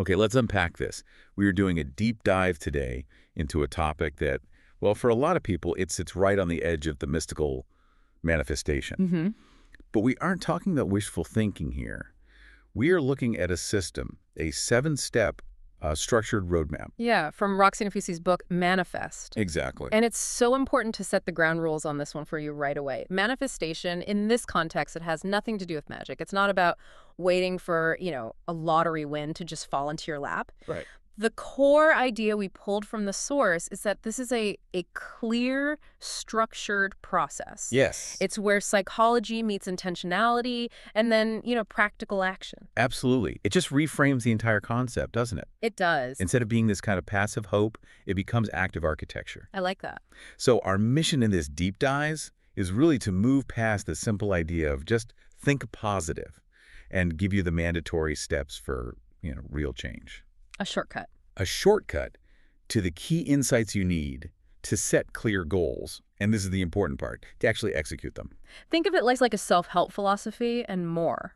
Okay, let's unpack this. We are doing a deep dive today into a topic that, well, for a lot of people, it sits right on the edge of the mystical manifestation. Mm-hmm. But we aren't talking about wishful thinking here. We are looking at a system, a 7-step structured roadmap. Yeah, from Roxy Nafisi's book, Manifest. Exactly. And it's so important to set the ground rules on this one for you right away. Manifestation, in this context, it has nothing to do with magic. It's not about waiting for, a lottery win to just fall into your lap. Right. The core idea we pulled from the source is that this is a clear, structured process. Yes. It's where psychology meets intentionality and then, practical action. Absolutely. It just reframes the entire concept, doesn't it? It does. Instead of being this kind of passive hope, it becomes active architecture. I like that. So our mission in this deep dive is really to move past the simple idea of just think positive and give you the mandatory steps for, real change. A shortcut. A shortcut to the key insights you need to set clear goals, and this is the important part, to actually execute them. Think of it like a self-help philosophy and more.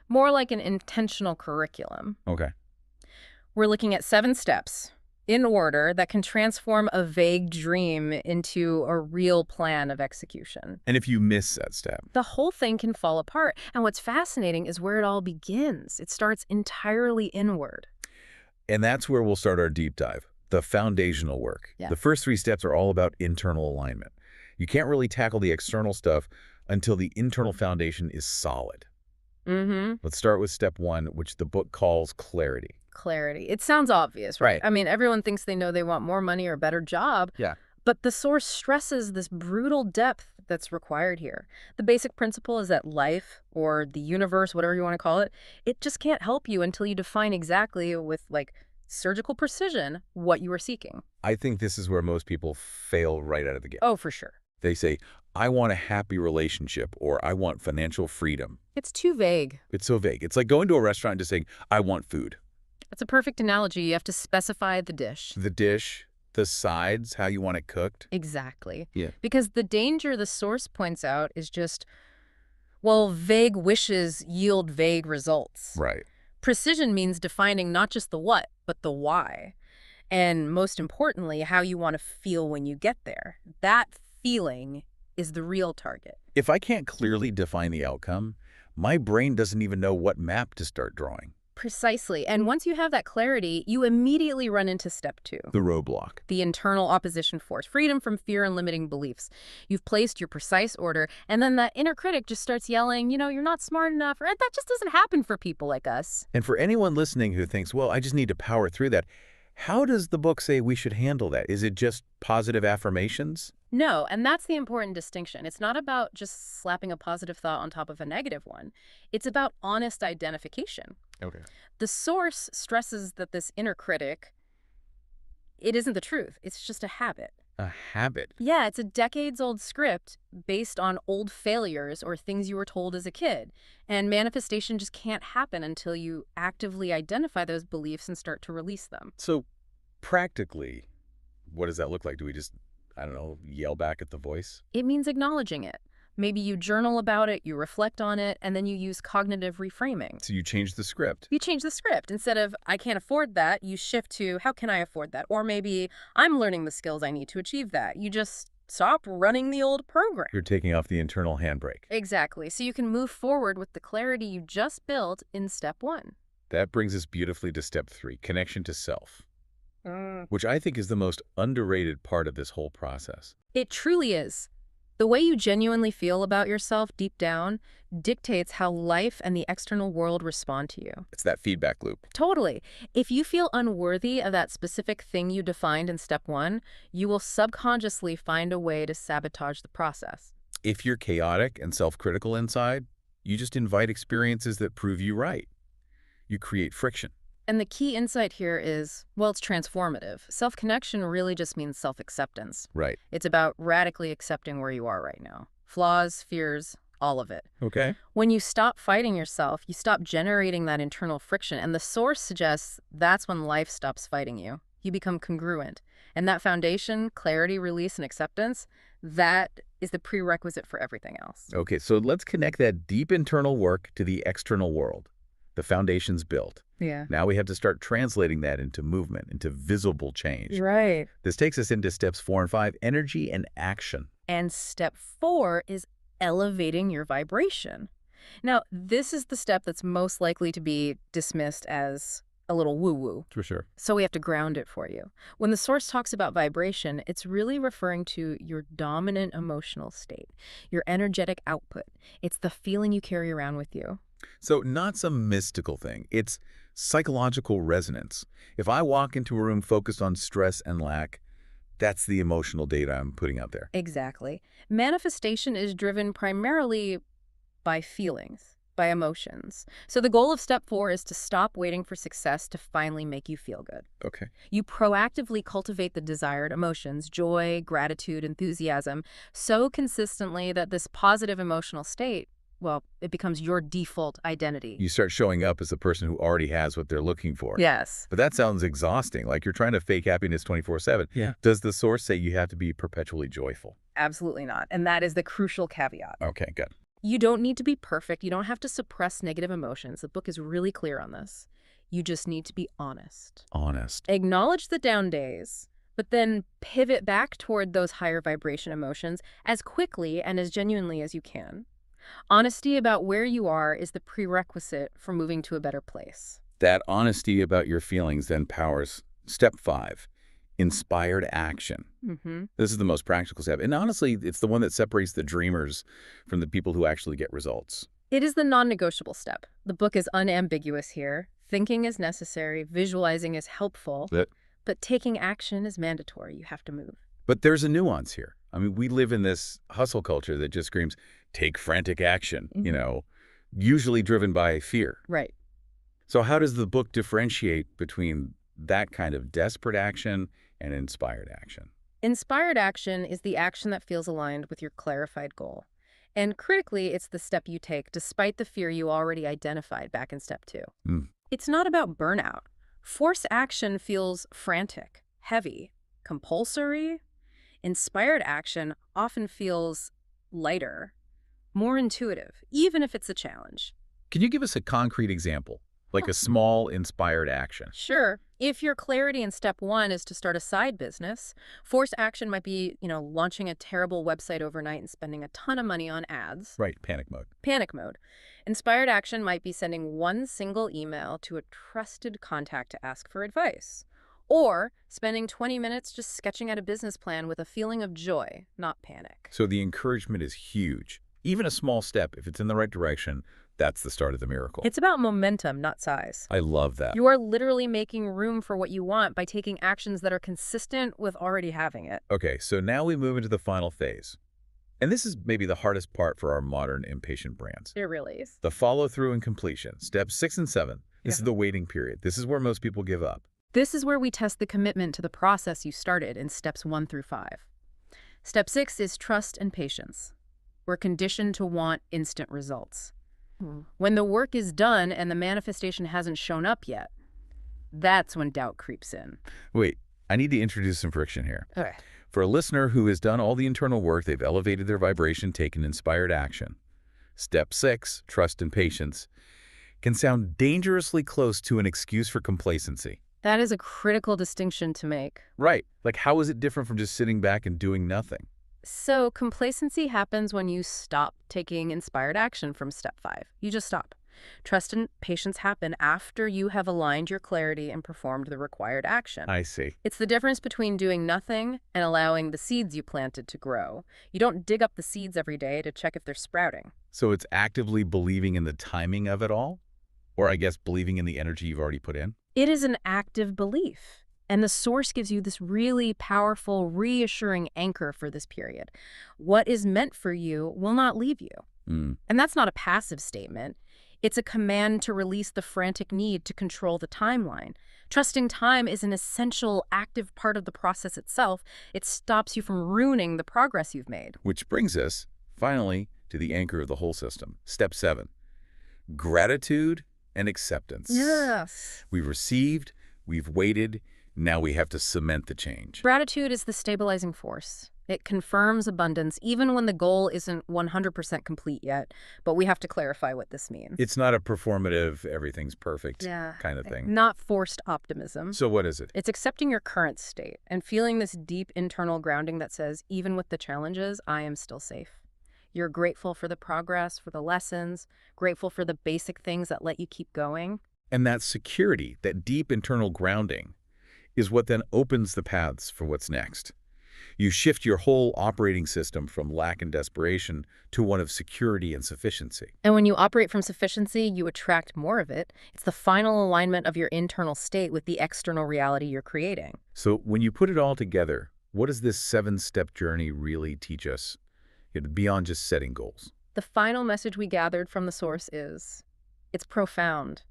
More like an intentional curriculum. Okay. We're looking at 7 steps in order that can transform a vague dream into a real plan of execution. And if you miss that step, The whole thing can fall apart. And what's fascinating is where it all begins. It starts entirely inward. and that's where we'll start our deep dive, the foundational work. Yeah. The first 3 steps are all about internal alignment. You can't really tackle the external stuff until the internal foundation is solid. Mm-hmm. Let's start with step 1, which the book calls clarity. Clarity. It sounds obvious, right? Right. I mean, everyone thinks they know they want more money or a better job. Yeah. But the source stresses this brutal depth that's required here. The basic principle is that life, or the universe, whatever you want to call it, it just can't help you until you define exactly, with surgical precision, what you are seeking. I think this is where most people fail right out of the gate. Oh, for sure. They say, I want a happy relationship, or I want financial freedom. It's too vague. It's so vague. It's like going to a restaurant and just saying, I want food. That's a perfect analogy. You have to specify the dish. The dish, the sides, how you want it cooked. Exactly. Yeah. Because the danger the source points out is just, well, vague wishes yield vague results. Right. Precision means defining not just the what, but the why. And most importantly, how you want to feel when you get there. That feeling is the real target. If I can't clearly define the outcome, my brain doesn't even know what map to start drawing. Precisely. And once you have that clarity, you immediately run into step 2. The roadblock. The internal opposition force, freedom from fear and limiting beliefs. You've placed your precise order, and then that inner critic just starts yelling, you're not smart enough, or that just doesn't happen for people like us. And for anyone listening who thinks, well, I just need to power through that, how does the book say we should handle that? Is it just positive affirmations? No, and that's the important distinction. It's not about just slapping a positive thought on top of a negative one. It's about honest identification. Okay. The source stresses that this inner critic, it isn't the truth. It's just a habit. A habit. Yeah, it's a decades-old script based on old failures or things you were told as a kid. And manifestation just can't happen until you actively identify those beliefs and start to release them. So practically, what does that look like? Do we just, yell back at the voice? It means acknowledging it. Maybe you journal about it, you reflect on it, and then you use cognitive reframing. So you change the script. You change the script. Instead of, I can't afford that, you shift to, how can I afford that? Or maybe, I'm learning the skills I need to achieve that. You just stop running the old program. You're taking off the internal handbrake. Exactly. So you can move forward with the clarity you just built in step 1. That brings us beautifully to step 3, connection to self, which I think is the most underrated part of this whole process. It truly is. The way you genuinely feel about yourself deep down dictates how life and the external world respond to you. It's that feedback loop. Totally. If you feel unworthy of that specific thing you defined in step 1, you will subconsciously find a way to sabotage the process. If you're chaotic and self-critical inside, you just invite experiences that prove you right. You create friction. And the key insight here is, well, it's transformative. Self-connection really just means self-acceptance. Right. It's about radically accepting where you are right now. Flaws, fears, all of it. Okay. When you stop fighting yourself, you stop generating that internal friction. And the source suggests that's when life stops fighting you. You become congruent. And that foundation, clarity, release, and acceptance, that is the prerequisite for everything else. Okay, so let's connect that deep internal work to the external world. The foundation's built. Yeah. Now we have to start translating that into movement, into visible change. Right. This takes us into steps 4 and 5, energy and action. And step 4 is elevating your vibration. Now, this is the step that's most likely to be dismissed as a little woo-woo. For sure. So we have to ground it for you. When the Source talks about vibration, it's really referring to your dominant emotional state, your energetic output. It's the feeling you carry around with you. So not some mystical thing. It's psychological resonance. If I walk into a room focused on stress and lack, that's the emotional data I'm putting out there. Exactly. Manifestation is driven primarily by feelings, by emotions. So the goal of step 4 is to stop waiting for success to finally make you feel good. Okay. You proactively cultivate the desired emotions, joy, gratitude, enthusiasm, so consistently that this positive emotional state, well, it becomes your default identity. You start showing up as a person who already has what they're looking for. Yes. But that sounds exhausting, like you're trying to fake happiness 24/7. Yeah. Does the Source say you have to be perpetually joyful? Absolutely not. And that is the crucial caveat. Okay, good. You don't need to be perfect. You don't have to suppress negative emotions. The book is really clear on this. You just need to be honest. Honest. Acknowledge the down days, but then pivot back toward those higher vibration emotions as quickly and as genuinely as you can. Honesty about where you are is the prerequisite for moving to a better place. That honesty about your feelings then powers step 5, inspired action. This is the most practical step. And honestly, it's the one that separates the dreamers from the people who actually get results. It is the non-negotiable step. The book is unambiguous here. Thinking is necessary, visualizing is helpful, but taking action is mandatory. You have to move. But there's a nuance here. I mean, we live in this hustle culture that just screams, take frantic action, usually driven by fear. Right. So how does the book differentiate between that kind of desperate action and inspired action? Inspired action is the action that feels aligned with your clarified goal. And critically, it's the step you take despite the fear you already identified back in step 2. It's not about burnout. Forced action feels frantic, heavy, compulsory. Inspired action often feels lighter, more intuitive, even if it's a challenge. Can you give us a concrete example, like a small inspired action? Sure. If your clarity in step 1 is to start a side business, forced action might be, launching a terrible website overnight and spending a ton of money on ads. Right, panic mode. Panic mode. Inspired action might be sending one single email to a trusted contact to ask for advice. Or spending 20 minutes just sketching out a business plan with a feeling of joy, not panic. So the encouragement is huge. Even a small step, if it's in the right direction, that's the start of the miracle. It's about momentum, not size. I love that. You are literally making room for what you want by taking actions that are consistent with already having it. Okay, so now we move into the final phase. And this is maybe the hardest part for our modern impatient brands. It really is. The follow-through and completion. Steps 6 and 7. This is the waiting period. This is where most people give up. This is where we test the commitment to the process you started in steps 1 through 5. Step 6 is trust and patience. We're conditioned to want instant results. When the work is done and the manifestation hasn't shown up yet, that's when doubt creeps in. Wait, I need to introduce some friction here. Okay. For a listener who has done all the internal work, they've elevated their vibration, taken inspired action. Step 6, trust and patience, can sound dangerously close to an excuse for complacency. That is a critical distinction to make. Right. Like, how is it different from just sitting back and doing nothing? So complacency happens when you stop taking inspired action from step 5. You just stop. Trust and patience happen after you have aligned your clarity and performed the required action. I see. It's the difference between doing nothing and allowing the seeds you planted to grow. You don't dig up the seeds every day to check if they're sprouting. So it's actively believing in the timing of it all? Or I guess believing in the energy you've already put in? It is an active belief. And the Source gives you this really powerful, reassuring anchor for this period. What is meant for you will not leave you. And that's not a passive statement. It's a command to release the frantic need to control the timeline. Trusting time is an essential, active part of the process itself. It stops you from ruining the progress you've made. Which brings us, finally, to the anchor of the whole system. Step 7, gratitude and acceptance. Yes. We've received, we've waited, now we have to cement the change. Gratitude is the stabilizing force. It confirms abundance even when the goal isn't 100% complete yet, but we have to clarify what this means. It's not a performative, everything's perfect kind of thing. Not forced optimism. So what is it? It's accepting your current state and feeling this deep internal grounding that says, even with the challenges, I am still safe. You're grateful for the progress, for the lessons, grateful for the basic things that let you keep going. And that security, that deep internal grounding, is what then opens the paths for what's next. You shift your whole operating system from lack and desperation to one of security and sufficiency. And when you operate from sufficiency, you attract more of it. It's the final alignment of your internal state with the external reality you're creating. So when you put it all together, what does this 7-step journey really teach us, beyond just setting goals? The final message we gathered from the source is, it's profound.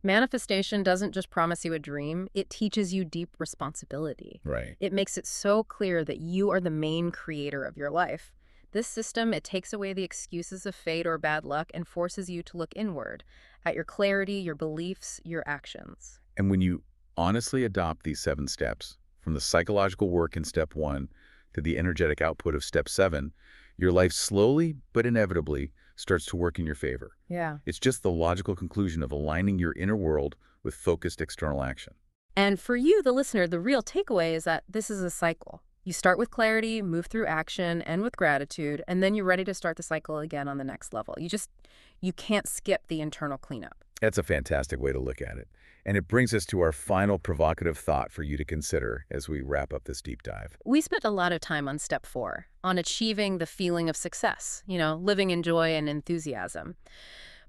Manifestation doesn't just promise you a dream, it teaches you deep responsibility. Right. It makes it so clear that you are the main creator of your life. This system, it takes away the excuses of fate or bad luck and forces you to look inward, at your clarity, your beliefs, your actions. And when you honestly adopt these 7 steps, from the psychological work in step 1 to the energetic output of step 7, your life slowly but inevitably starts to work in your favor. Yeah. It's just the logical conclusion of aligning your inner world with focused external action. And for you, the listener, the real takeaway is that this is a cycle. You start with clarity, move through action, and with gratitude, and then you're ready to start the cycle again on the next level. You can't skip the internal cleanup. That's a fantastic way to look at it. And it brings us to our final provocative thought for you to consider as we wrap up this deep dive. We spent a lot of time on step 4, on achieving the feeling of success, living in joy and enthusiasm.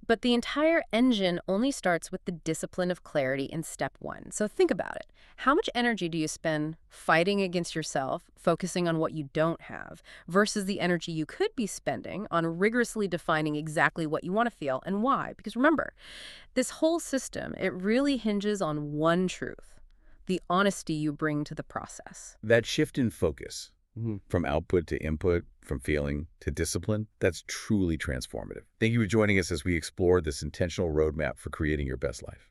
But the entire engine only starts with the discipline of clarity in step 1. So think about it. How much energy do you spend fighting against yourself, focusing on what you don't have, versus the energy you could be spending on rigorously defining exactly what you want to feel and why? Because remember, this whole system, it really hinges on one truth: the honesty you bring to the process. That shift in focus, from output to input, from feeling to discipline, that's truly transformative. Thank you for joining us as we explore this intentional roadmap for creating your best life.